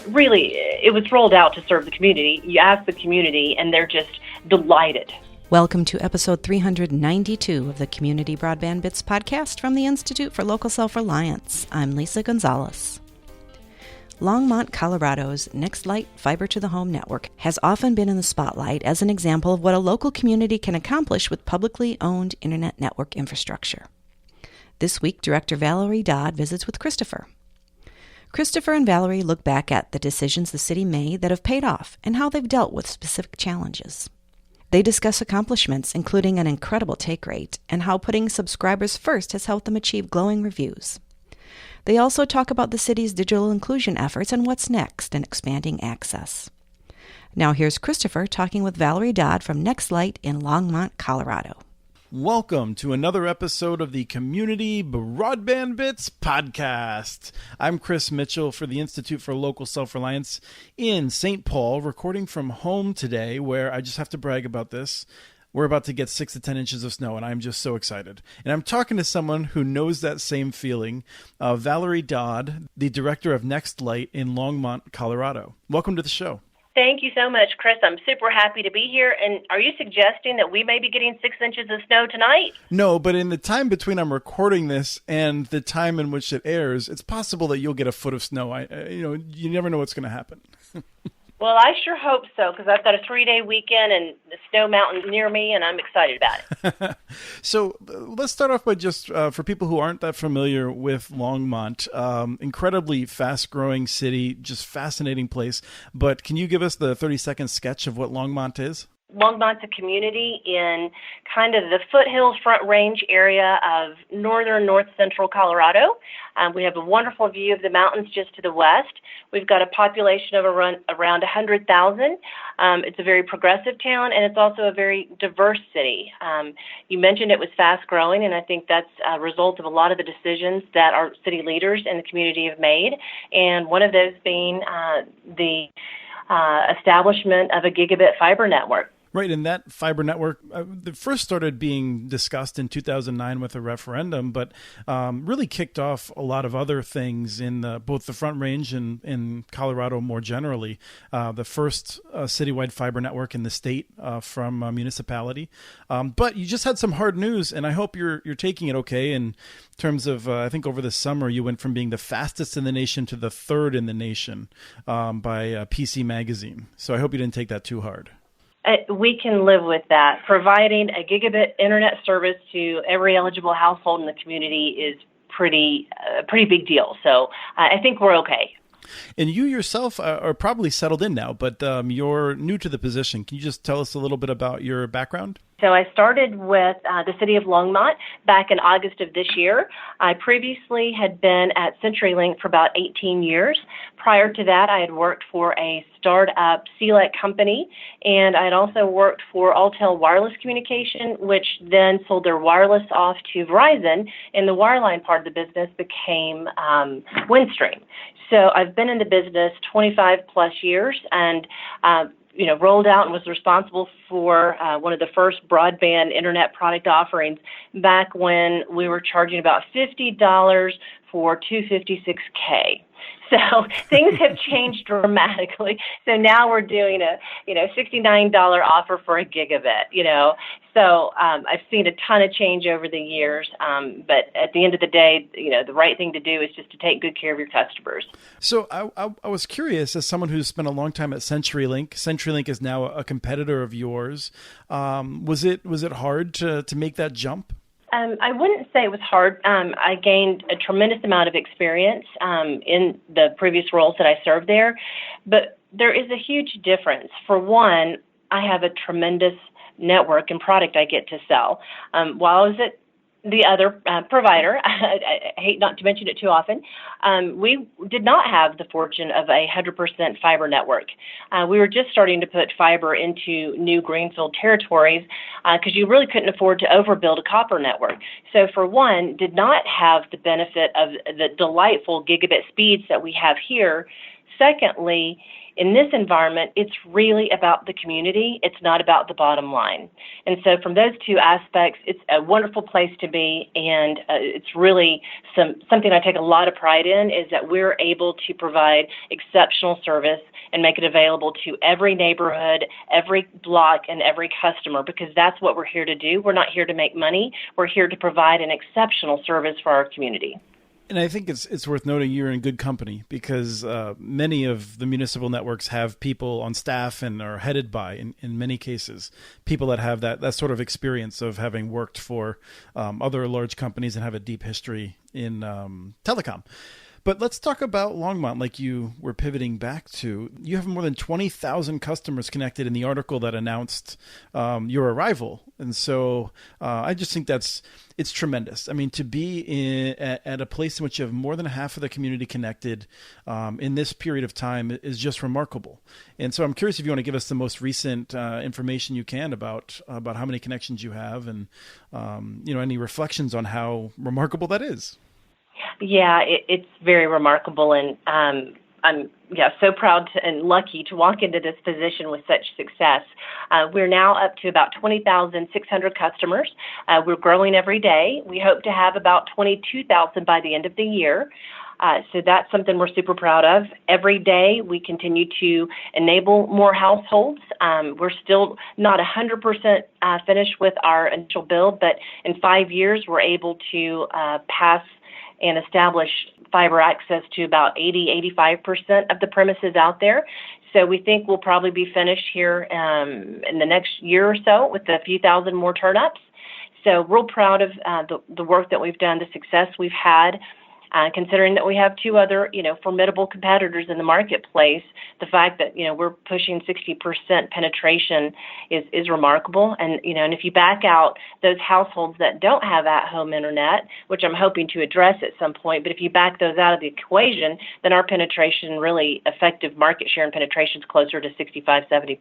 really, it was rolled out to serve the community. You ask the community, and they're just delighted. Welcome to episode 392 of the Community Broadband Bits podcast from the Institute for Local Self-Reliance. I'm Lisa Gonzalez. Longmont, Colorado's NextLight fiber-to-the-home network has often been in the spotlight as an example of what a local community can accomplish with publicly owned internet network infrastructure. This week, Director Valerie Dodd visits with Christopher. Christopher and Valerie look back at the decisions the city made that have paid off and how they've dealt with specific challenges. They discuss accomplishments, including an incredible take rate, and how putting subscribers first has helped them achieve glowing reviews. They also talk about the city's digital inclusion efforts and what's next in expanding access. Now here's Christopher talking with Valerie Dodd from NextLight in Longmont, Colorado. Welcome to another episode of the Community Broadband Bits podcast. I'm Chris Mitchell for the Institute for Local Self-Reliance in St. Paul, recording from home today, where I just have to brag about this. We're about to get 6 to 10 inches of snow, and I'm just so excited. And I'm talking to someone who knows that same feeling, Valerie Dodd, the director of NextLight in Longmont, Colorado. Welcome to the show. Thank you so much, Chris. I'm super happy to be here. And are you suggesting that we may be getting 6 inches of snow tonight? No, but in the time between I'm recording this and the time in which it airs, it's possible that you'll get a foot of snow. You never know what's going to happen. Well, I sure hope so, because I've got a 3-day weekend and the snow mountain near me, and I'm excited about it. So let's start off by just, for people who aren't that familiar with Longmont, incredibly fast-growing city, just fascinating place. But can you give us the 30-second sketch of what Longmont is? Longmont's a community in kind of the foothills Front Range area of northern north-central Colorado. We have a wonderful view of the mountains just to the west. We've got a population of around 100,000. It's a very progressive town, and it's also a very diverse city. You mentioned it was fast-growing, and I think that's a result of a lot of the decisions that our city leaders and the community have made, and one of those being the establishment of a gigabit fiber network. Right, and that fiber network first started being discussed in 2009 with a referendum, but really kicked off a lot of other things in both the Front Range and in Colorado more generally. The first citywide fiber network in the state from a municipality. But you just had some hard news, and I hope you're taking it okay in terms of, I think over the summer, you went from being the fastest in the nation to the third in the nation by PC Magazine. So I hope you didn't take that too hard. We can live with that. Providing a gigabit internet service to every eligible household in the community is a pretty big deal. So I think we're okay. And you yourself are probably settled in now, but you're new to the position. Can you just tell us a little bit about your background? So I started with the city of Longmont back in August of this year. I previously had been at CenturyLink for about 18 years. Prior to that, I had worked for a startup CLEC company, and I had also worked for Alltel Wireless Communication, which then sold their wireless off to Verizon, and the wireline part of the business became Windstream. So I've been in the business 25 plus years, and rolled out and was responsible for one of the first broadband internet product offerings back when we were charging about $50 for 256K. So things have changed dramatically. So now we're doing a $69 offer for a gigabit. So I've seen a ton of change over the years. But at the end of the day, the right thing to do is just to take good care of your customers. So I was curious, as someone who's spent a long time at CenturyLink. CenturyLink is now a competitor of yours. Was it hard to make that jump? I wouldn't say it was hard. I gained a tremendous amount of experience in the previous roles that I served there, but there is a huge difference. For one, I have a tremendous network and product I get to sell. While I was at the other provider, I hate not to mention it too often, we did not have the fortune of a 100% fiber network. We were just starting to put fiber into new greenfield territories because you really couldn't afford to overbuild a copper network. So for one, did not have the benefit of the delightful gigabit speeds that we have here. Secondly, in this environment, it's really about the community. It's not about the bottom line. And so from those two aspects, it's a wonderful place to be, and it's really something I take a lot of pride in, is that we're able to provide exceptional service and make it available to every neighborhood, every block, and every customer, because that's what we're here to do. We're not here to make money. We're here to provide an exceptional service for our community. And I think it's worth noting you're in good company, because many of the municipal networks have people on staff and are headed by, in many cases, people that have that sort of experience of having worked for other large companies and have a deep history in telecom. But let's talk about Longmont, like you were pivoting back to. You have more than 20,000 customers connected in the article that announced your arrival. And so I just think it's tremendous. I mean, to be at a place in which you have more than half of the community connected in this period of time is just remarkable. And so I'm curious if you want to give us the most recent information you can about how many connections you have, and any reflections on how remarkable that is. Yeah, it's very remarkable, and I'm so proud and lucky to walk into this position with such success. We're now up to about 20,600 customers. We're growing every day. We hope to have about 22,000 by the end of the year. So that's something we're super proud of. Every day we continue to enable more households. We're still not 100% finished with our initial build, but in 5 years we're able to pass and establish fiber access to about 85% of the premises out there. So we think we'll probably be finished here in the next year or so with a few thousand more turn-ups. So real proud of the work that we've done, the success we've had. Considering that we have two other, formidable competitors in the marketplace, the fact that, we're pushing 60% penetration is remarkable. And if you back out those households that don't have at-home internet, which I'm hoping to address at some point, but if you back those out of the equation, then our penetration, really effective market share and penetration, is closer to 65-70%.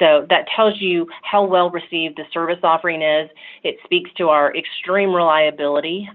So that tells you how well received the service offering is. It speaks to our extreme reliability,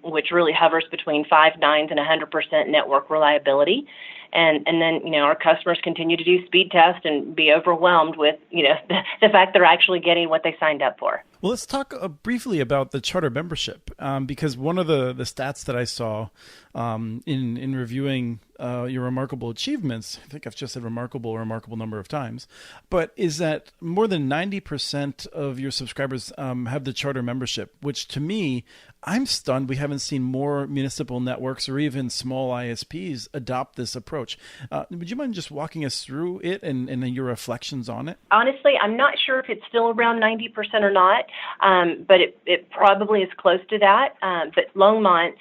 which really hovers between 5 nines and 100% network reliability. And then, our customers continue to do speed tests and be overwhelmed with, the fact they're actually getting what they signed up for. Well, let's talk briefly about the charter membership, because one of the stats that I saw in reviewing your remarkable achievements, I think I've just said remarkable a remarkable number of times, but is that more than 90% of your subscribers have the charter membership, which to me, I'm stunned we haven't seen more municipal networks or even small ISPs adopt this approach. Would you mind just walking us through it and your reflections on it? Honestly, I'm not sure if it's still around 90% or not, but it probably is close to that. But Longmont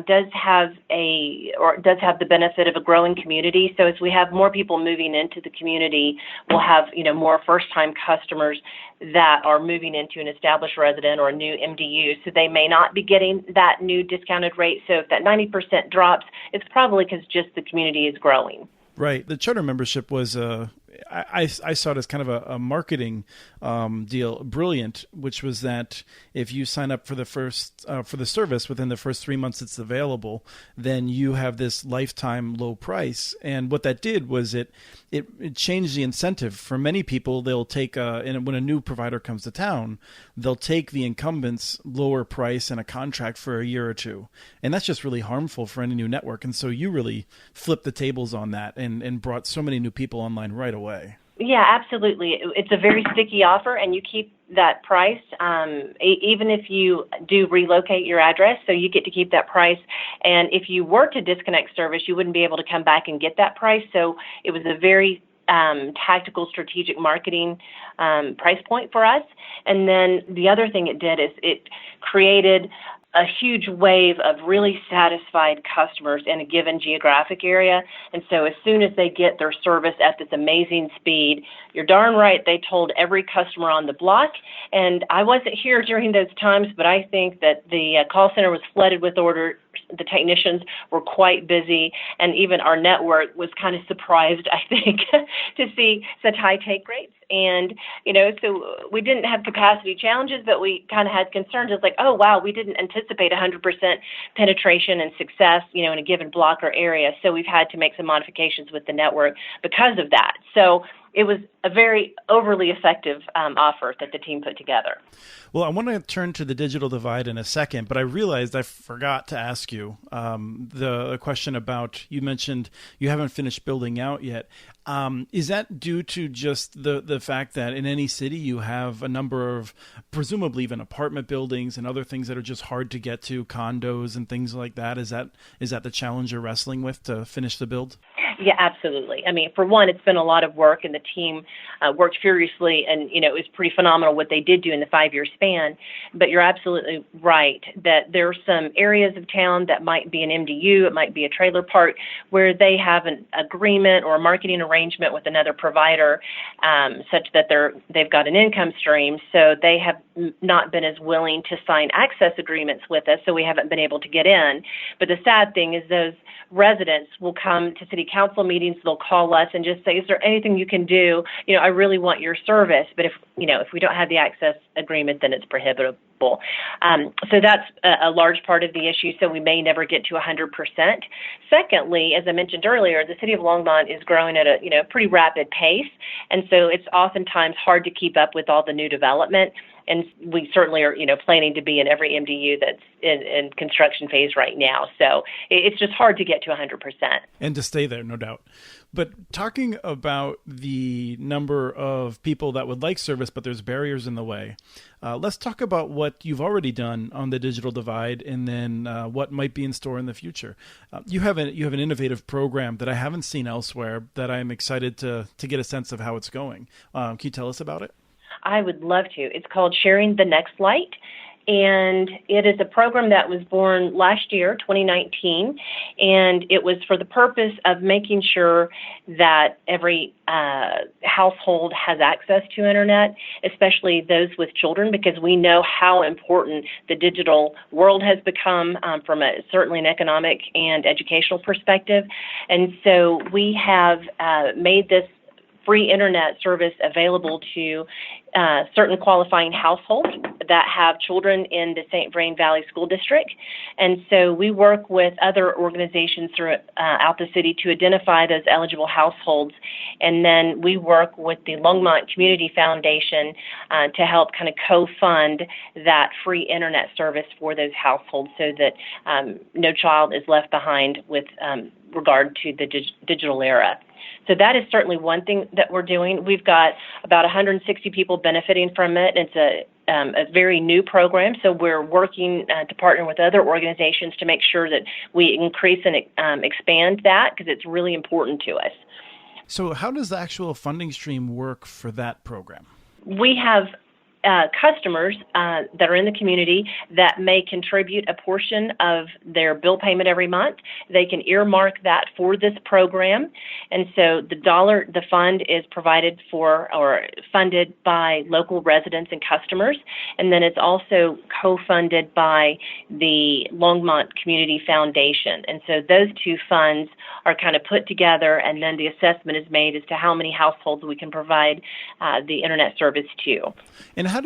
does have the benefit of a growing community. So as we have more people moving into the community, we'll have more first-time customers that are moving into an established resident or a new MDU. So they may not be getting that new discounted rate. So if that 90% drops, it's probably because just the community is growing. Right. The charter membership was I saw it as kind of a marketing deal, brilliant, which was that if you sign up for the service within the first 3 months it's available, then you have this lifetime low price. And what that did was it changed the incentive. For many people, they'll take and when a new provider comes to town, they'll take the incumbent's lower price and a contract for a year or two. And that's just really harmful for any new network. And so you really flipped the tables on that and brought so many new people online right away. Yeah, absolutely. It's a very sticky offer, and you keep that price even if you do relocate your address, so you get to keep that price. And if you were to disconnect service, you wouldn't be able to come back and get that price. So it was a very tactical, strategic marketing price point for us. And then the other thing it did is it created a huge wave of really satisfied customers in a given geographic area. And so as soon as they get their service at this amazing speed, you're darn right they told every customer on the block. And I wasn't here during those times, but I think that the call center was flooded with orders The technicians were quite busy, and even our network was kind of surprised, I think, to see such high take rates. And, so we didn't have capacity challenges, but we kind of had concerns. It's like, oh, wow, we didn't anticipate 100% penetration and success, in a given block or area. So we've had to make some modifications with the network because of that. So it was a very overly effective offer that the team put together. Well, I want to turn to the digital divide in a second, but I realized I forgot to ask you the question about, you mentioned you haven't finished building out yet. Is that due to just the fact that in any city you have a number of, presumably even apartment buildings and other things that are just hard to get to, condos and things like that? Is that the challenge you're wrestling with to finish the build? Yeah, absolutely. I mean, for one, it's been a lot of work, and the team worked furiously, and, it was pretty phenomenal what they did do in the 5-year span. But you're absolutely right that there are some areas of town that might be an MDU, it might be a trailer park, where they have an agreement or a marketing arrangement with another provider such that they've got an income stream, so they have not been as willing to sign access agreements with us, so we haven't been able to get in. But the sad thing is those residents will come to city council meetings, they'll call us and just say, is there anything you can do? I really want your service, but if we don't have the access agreement, then it's prohibitable. So that's a large part of the issue, so we may never get to 100%. Secondly, as I mentioned earlier, the city of Longmont is growing at a pretty rapid pace, and so it's oftentimes hard to keep up with all the new development. And we certainly are, planning to be in every MDU that's in construction phase right now. So it's just hard to get to 100%. And to stay there, no doubt. But talking about the number of people that would like service, but there's barriers in the way, let's talk about what you've already done on the digital divide, and then what might be in store in the future. You have an innovative program that I haven't seen elsewhere that I'm excited to get a sense of how it's going. Can you tell us about it? I would love to. It's called Sharing the NextLight, and it is a program that was born last year, 2019, and it was for the purpose of making sure that every household has access to internet, especially those with children, because we know how important the digital world has become from certainly an economic and educational perspective. And so we have made this free internet service available to certain qualifying households that have children in the St. Vrain Valley School District. And so we work with other organizations throughout the city to identify those eligible households. And then we work with the Longmont Community Foundation to help kind of co-fund that free internet service for those households so that no child is left behind with regard to the digital era. So that is certainly one thing that we're doing. We've got about 160 people benefiting from it. It's a very new program, so we're working to partner with other organizations to make sure that we increase and expand that, because it's really important to us. So how does the actual funding stream work for that program? We have customers that are in the community that may contribute a portion of their bill payment every month. They can earmark that for this program. And so the fund is provided for or funded by local residents and customers. And then it's also co-funded by the Longmont Community Foundation. And so those two funds are kind of put together, and then the assessment is made as to how many households we can provide the internet service to. And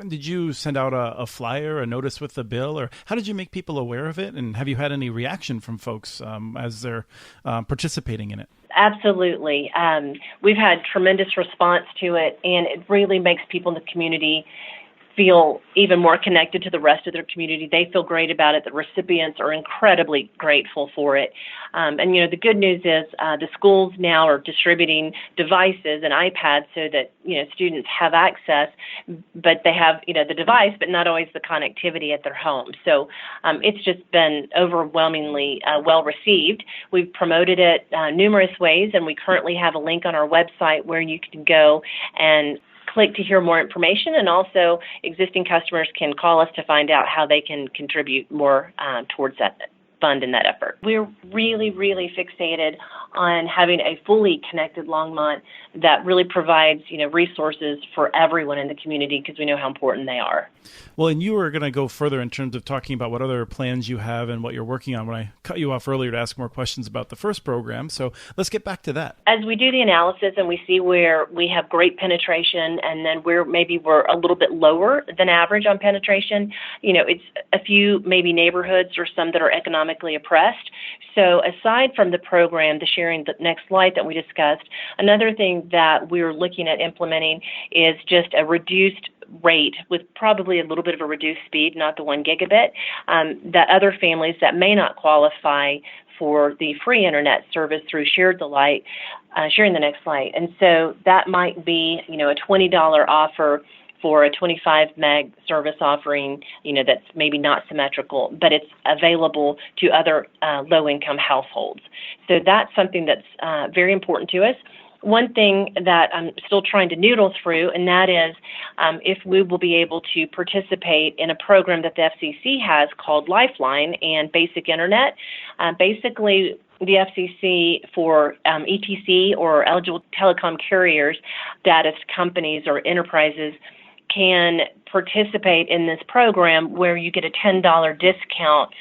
did you send out a flyer, a notice with the bill, or how did you make people aware of it? And have you had any reaction from folks as they're participating in it? Absolutely. We've had tremendous response to it, and it really makes people in the community feel even more connected to the rest of their community. They feel great about it. The recipients are incredibly grateful for it. And, the good news is the schools now are distributing devices and iPads so that, students have access, but they have, the device, but not always the connectivity at their home. So it's just been overwhelmingly well received. We've promoted it numerous ways, and we currently have a link on our website where you can go and click to hear more information, and also existing customers can call us to find out how they can contribute more towards that fund and that effort. We're really, really fixated on having a fully connected Longmont that really provides, resources for everyone in the community, because we know how important they are. Well, and you were going to go further in terms of talking about what other plans you have and what you're working on when I cut you off earlier to ask more questions about the first program. So let's get back to that. As we do the analysis and we see where we have great penetration and then where maybe we're a little bit lower than average on penetration, it's a few maybe neighborhoods or some that are economically oppressed. So aside from the program, the Sharing the NextLight that we discussed, another thing that we're looking at implementing is just a reduced rate with probably a little bit of a reduced speed, not the 1 gigabit, that other families that may not qualify for the free internet service through Sharing the NextLight. And so that might be, a $20 offer for a 25 meg service offering, that's maybe not symmetrical, but it's available to other low-income households. So that's something that's very important to us. One thing that I'm still trying to noodle through, and that is if we will be able to participate in a program that the FCC has called Lifeline and Basic Internet. Basically, the FCC for ETC or eligible telecom carriers, data companies or enterprises can participate in this program where you get a $10 discount.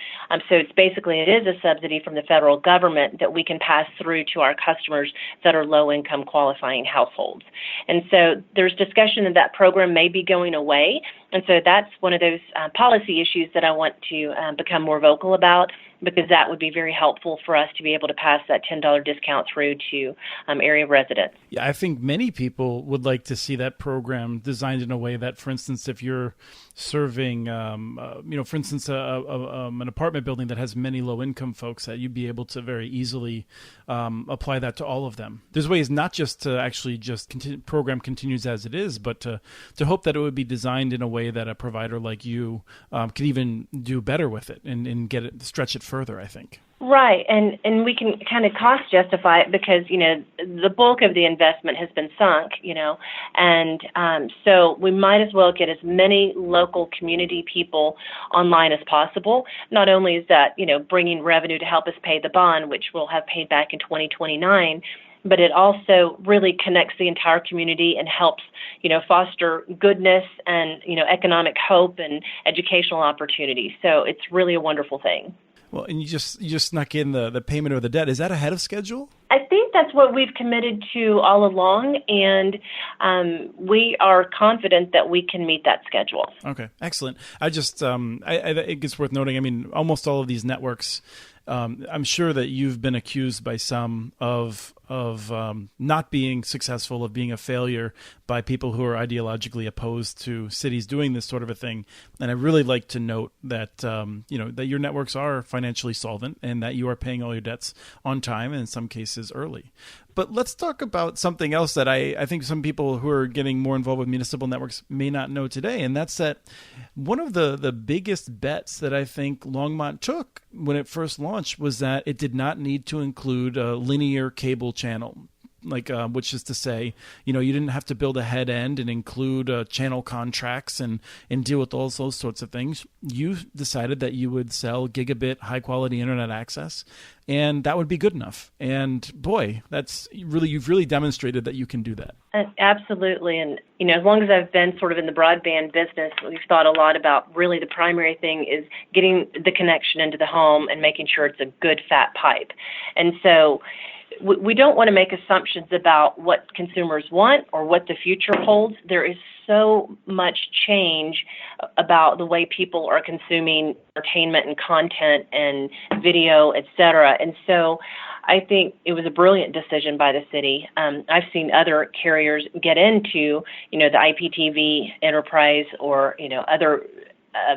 So it's basically, it is a subsidy from the federal government that we can pass through to our customers that are low-income qualifying households. And so there's discussion that program may be going away. And so that's one of those policy issues that I want to become more vocal about, because that would be very helpful for us to be able to pass that $10 discount through to area residents. Yeah, I think many people would like to see that program designed in a way that, for instance, if you're serving, for instance, an apartment building that has many low-income folks, that you'd be able to very easily apply that to all of them. There's ways not just to actually program continues as it is, but to hope that it would be designed in a way that a provider like you could even do better with it and stretch it further, I think. Right, and we can kind of cost justify it because, the bulk of the investment has been sunk, and so we might as well get as many local community people online as possible. Not only is that, bringing revenue to help us pay the bond, which we'll have paid back in 2029, but it also really connects the entire community and helps, foster goodness and, economic hope and educational opportunities. So it's really a wonderful thing. Well, and you just snuck in the payment of the debt. Is that ahead of schedule? I think that's what we've committed to all along, and we are confident that we can meet that schedule. Okay, excellent. I just, it's worth noting, I mean, almost all of these networks, I'm sure that you've been accused by some of not being successful, of being a failure by people who are ideologically opposed to cities doing this sort of a thing. And I really like to note that, that your networks are financially solvent and that you are paying all your debts on time and in some cases early. But let's talk about something else that I think some people who are getting more involved with municipal networks may not know today, and that's that one of the biggest bets that I think Longmont took when it first launched was that it did not need to include a linear cable channel. Which is to say, you didn't have to build a head end and include channel contracts and deal with all those sorts of things. You decided that you would sell gigabit high quality internet access, and that would be good enough. And boy, you've really demonstrated that you can do that. Absolutely. And, as long as I've been sort of in the broadband business, we've thought a lot about really the primary thing is getting the connection into the home and making sure it's a good fat pipe. And so we don't want to make assumptions about what consumers want or what the future holds. There is so much change about the way people are consuming entertainment and content and video, et cetera. And so I think it was a brilliant decision by the city. I've seen other carriers get into, the IPTV enterprise or, other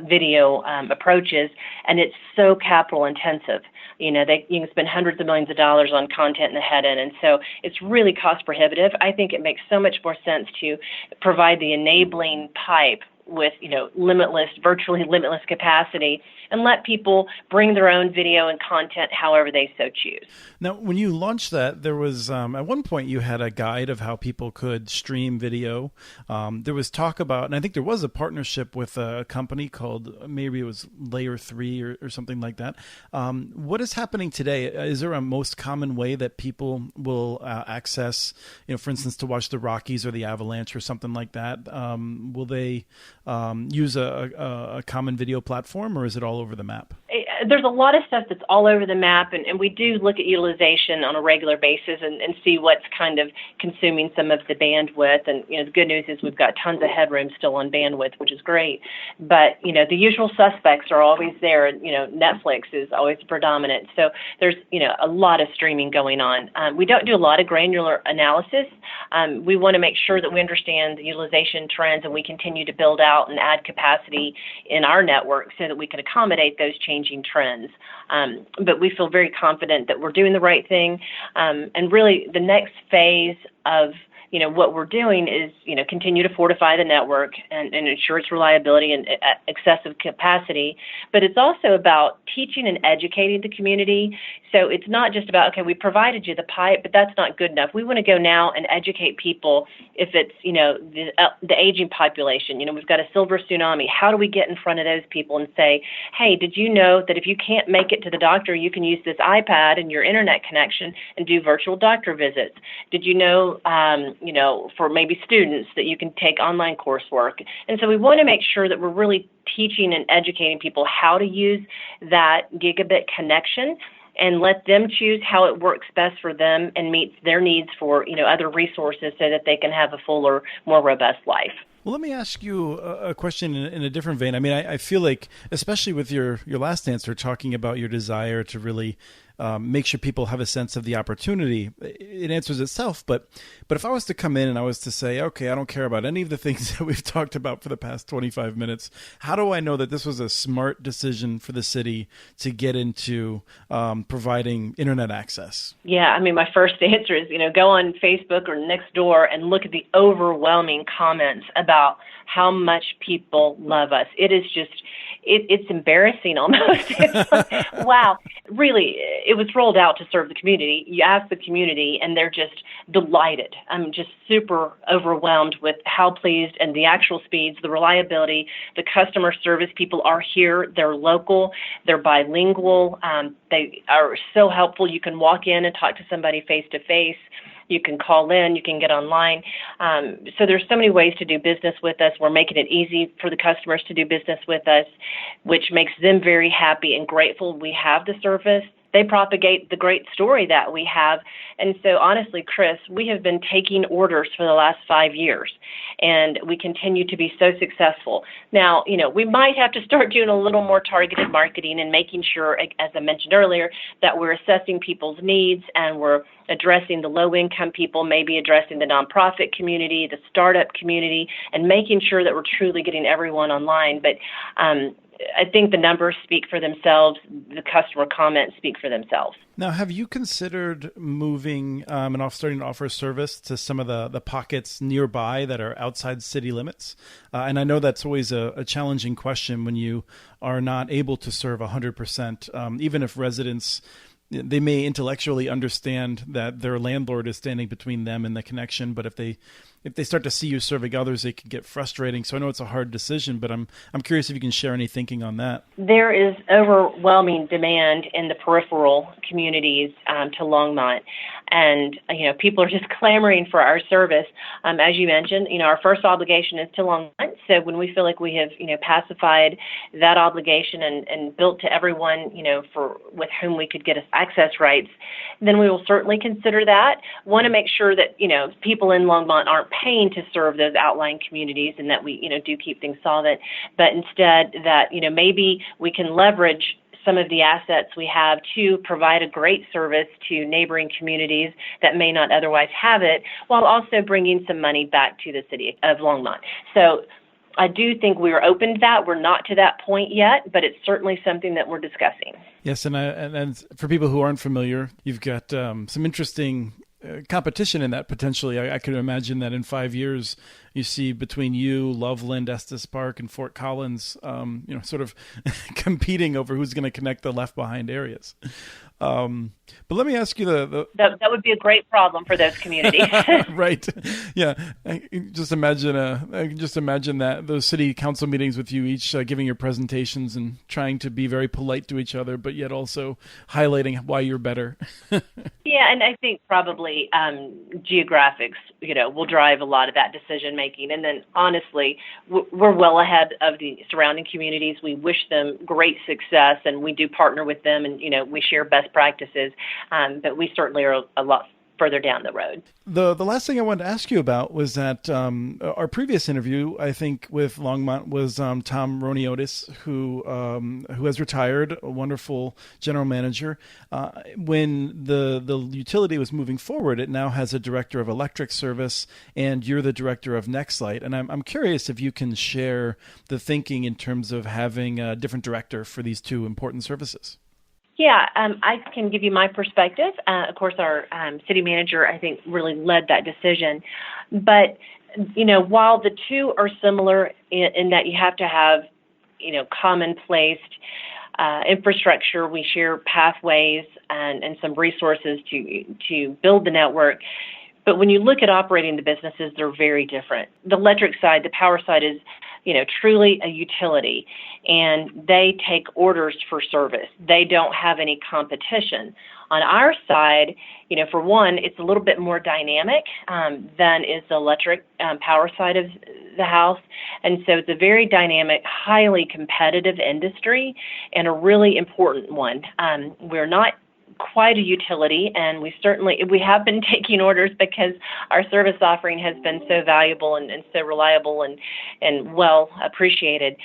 video approaches, and it's so capital intensive. You can spend hundreds of millions of dollars on content in the head end, and so it's really cost prohibitive. I think it makes so much more sense to provide the enabling pipe with, virtually limitless capacity, and let people bring their own video and content however they so choose. Now, when you launched that, there was, at one point you had a guide of how people could stream video. There was talk about, and I think there was a partnership with a company called, maybe it was Layer 3 or something like that. What is happening today? Is there a most common way that people will access, for instance, to watch the Rockies or the Avalanche or something like that? Will they use a common video platform, or is it all over the map? There's a lot of stuff that's all over the map, and we do look at utilization on a regular basis and see what's kind of consuming some of the bandwidth. And, the good news is we've got tons of headroom still on bandwidth, which is great. But, the usual suspects are always there. And, Netflix is always predominant. So there's, a lot of streaming going on. We don't do a lot of granular analysis. We want to make sure that we understand the utilization trends, and we continue to build out and add capacity in our network so that we can accommodate those changing trends. But we feel very confident that we're doing the right thing. And really the next phase of what we're doing is, continue to fortify the network and ensure its reliability and excessive capacity. But it's also about teaching and educating the community. So it's not just about, okay, we provided you the pipe, but that's not good enough. We want to go now and educate people if it's, the aging population. We've got a silver tsunami. How do we get in front of those people and say, hey, did you know that if you can't make it to the doctor, you can use this iPad and your internet connection and do virtual doctor visits? Did you know, for maybe students that you can take online coursework? And so we want to make sure that we're really teaching and educating people how to use that gigabit connection and let them choose how it works best for them and meets their needs for, other resources so that they can have a fuller, more robust life. Well, let me ask you a question in a different vein. I mean, I feel like, especially with your last answer, talking about your desire to really make sure people have a sense of the opportunity, it answers itself. But if I was to come in and I was to say, okay, I don't care about any of the things that we've talked about for the past 25 minutes, how do I know that this was a smart decision for the city to get into providing internet access? Yeah, I mean, my first answer is, go on Facebook or Nextdoor and look at the overwhelming comments about how much people love us. It is just, it's embarrassing almost. It's like, wow, really, it was rolled out to serve the community. You ask the community and they're just delighted. I'm just super overwhelmed with how pleased, and the actual speeds, the reliability, the customer service. People are here. They're local. They're bilingual. They are so helpful. You can walk in and talk to somebody face to face. You can call in, you can get online. So there's so many ways to do business with us. We're making it easy for the customers to do business with us, which makes them very happy and grateful we have the service. They propagate the great story that we have. And so honestly, Chris, we have been taking orders for the last 5 years, and we continue to be so successful. Now, we might have to start doing a little more targeted marketing and making sure, as I mentioned earlier, that we're assessing people's needs and we're addressing the low-income people, maybe addressing the nonprofit community, the startup community, and making sure that we're truly getting everyone online. But I think the numbers speak for themselves. The customer comments speak for themselves. Now, have you considered moving and starting to offer service to some of the pockets nearby that are outside city limits? And I know that's always a challenging question when you are not able to serve 100%, even if residents, they may intellectually understand that their landlord is standing between them and the connection, but if they start to see you serving others, it can get frustrating. So I know it's a hard decision, but I'm curious if you can share any thinking on that. There is overwhelming demand in the peripheral communities to Longmont, and people are just clamoring for our service. As you mentioned, our first obligation is to Longmont. So when we feel like we have pacified that obligation and built to everyone with whom we could get access rights, then we will certainly consider that. Want to make sure that people in Longmont aren't paying to serve those outlying communities, and that we do keep things solvent, but instead that maybe we can leverage some of the assets we have to provide a great service to neighboring communities that may not otherwise have it, while also bringing some money back to the city of Longmont. So I do think we are open to that. We're not to that point yet, but it's certainly something that we're discussing. Yes, and for people who aren't familiar, you've got some interesting competition in that potentially. I could imagine that in 5 years, you see between you, Loveland, Estes Park, and Fort Collins, sort of competing over who's going to connect the left behind areas. But let me ask you that would be a great problem for those communities. Right. Yeah. Just imagine that those city council meetings with you each giving your presentations and trying to be very polite to each other, but yet also highlighting why you're better. Yeah, and I think probably geographics, will drive a lot of that decision making. And then honestly, we're well ahead of the surrounding communities. We wish them great success, and we do partner with them, and we share best practices. But we certainly are a lot further down the road. The last thing I wanted to ask you about was that our previous interview, I think, with Longmont was Tom Roniotis, who has retired, a wonderful general manager. When the utility was moving forward, it now has a director of electric service, and you're the director of NextLight. And I'm curious if you can share the thinking in terms of having a different director for these two important services. Yeah, I can give you my perspective. Of course, our city manager, I think, really led that decision. But, while the two are similar in that you have to have, common-placed infrastructure, we share pathways and some resources to build the network. But when you look at operating the businesses, they're very different. The electric side, the power side is, truly a utility, and they take orders for service. They don't have any competition. On our side, for one, it's a little bit more dynamic than is the electric power side of the house. And so it's a very dynamic, highly competitive industry and a really important one. We're not quite a utility, and we have been taking orders because our service offering has been so valuable and so reliable and well appreciated.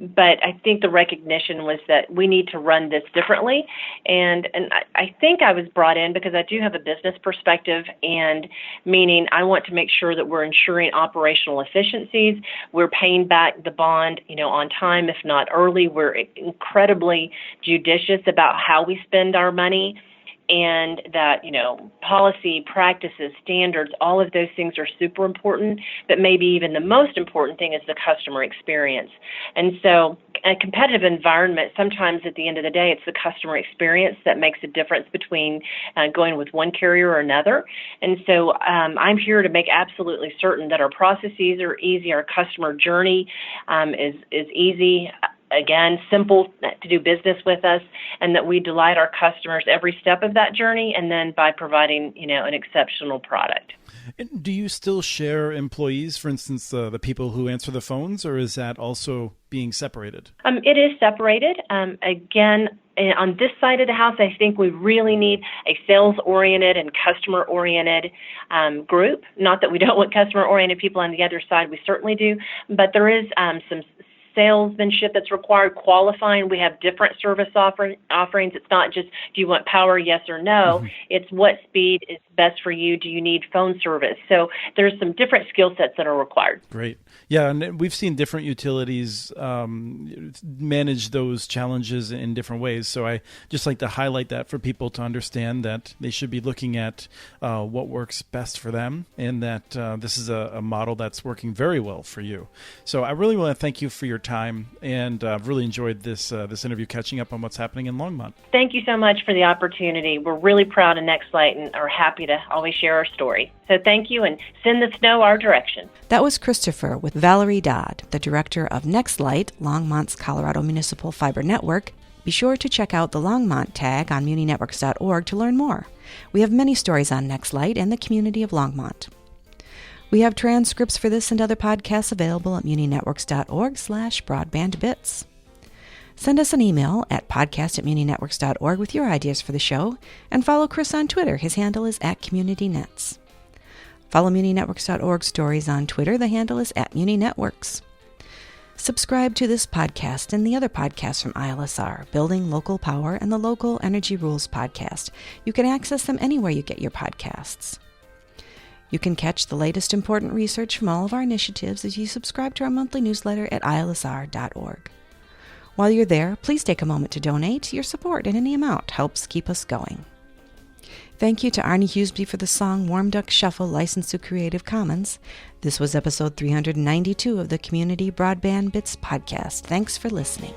But I think the recognition was that we need to run this differently. And I think I was brought in because I do have a business perspective, and meaning I want to make sure that we're ensuring operational efficiencies. We're paying back the bond, on time, if not early. We're incredibly judicious about how we spend our money. And that, policy, practices, standards, all of those things are super important, but maybe even the most important thing is the customer experience. And so a competitive environment, sometimes at the end of the day, it's the customer experience that makes a difference between going with one carrier or another. And so I'm here to make absolutely certain that our processes are easy, our customer journey is easy, again, simple to do business with us, and that we delight our customers every step of that journey, and then by providing, an exceptional product. And do you still share employees, for instance, the people who answer the phones, or is that also being separated? It is separated. Again, on this side of the house, I think we really need a sales-oriented and customer-oriented group. Not that we don't want customer-oriented people on the other side. We certainly do. But there is some salesmanship that's required, qualifying. We have different service offerings. It's not just, do you want power, yes or no? Mm-hmm. It's what speed is best for you. Do you need phone service? So there's some different skill sets that are required. Great. Yeah, and we've seen different utilities manage those challenges in different ways. So I just like to highlight that for people to understand that they should be looking at what works best for them, and that this is a model that's working very well for you. So I really want to thank you for your time, and I've really enjoyed this interview, catching up on what's happening in Longmont. Thank you so much for the opportunity. We're really proud of NextLight and are happy to always share our story. So thank you, and send the snow our direction. That was Christopher with Valerie Dodd, the director of NextLight, Longmont's Colorado Municipal Fiber Network. Be sure to check out the Longmont tag on muninetworks.org to learn more. We have many stories on NextLight and the community of Longmont. We have transcripts for this and other podcasts available at muninetworks.org/broadbandbits. Send us an email at podcast@muninetworks.org with your ideas for the show, and follow Chris on Twitter. His handle is @CommunityNets. Follow muninetworks.org stories on Twitter. The handle is @muninetworks. Subscribe to this podcast and the other podcasts from ILSR, Building Local Power and the Local Energy Rules podcast. You can access them anywhere you get your podcasts. You can catch the latest important research from all of our initiatives as you subscribe to our monthly newsletter at ilsr.org. While you're there, please take a moment to donate. Your support in any amount helps keep us going. Thank you to Arnie Huseby for the song Warm Duck Shuffle, licensed to Creative Commons. This was episode 392 of the Community Broadband Bits podcast. Thanks for listening.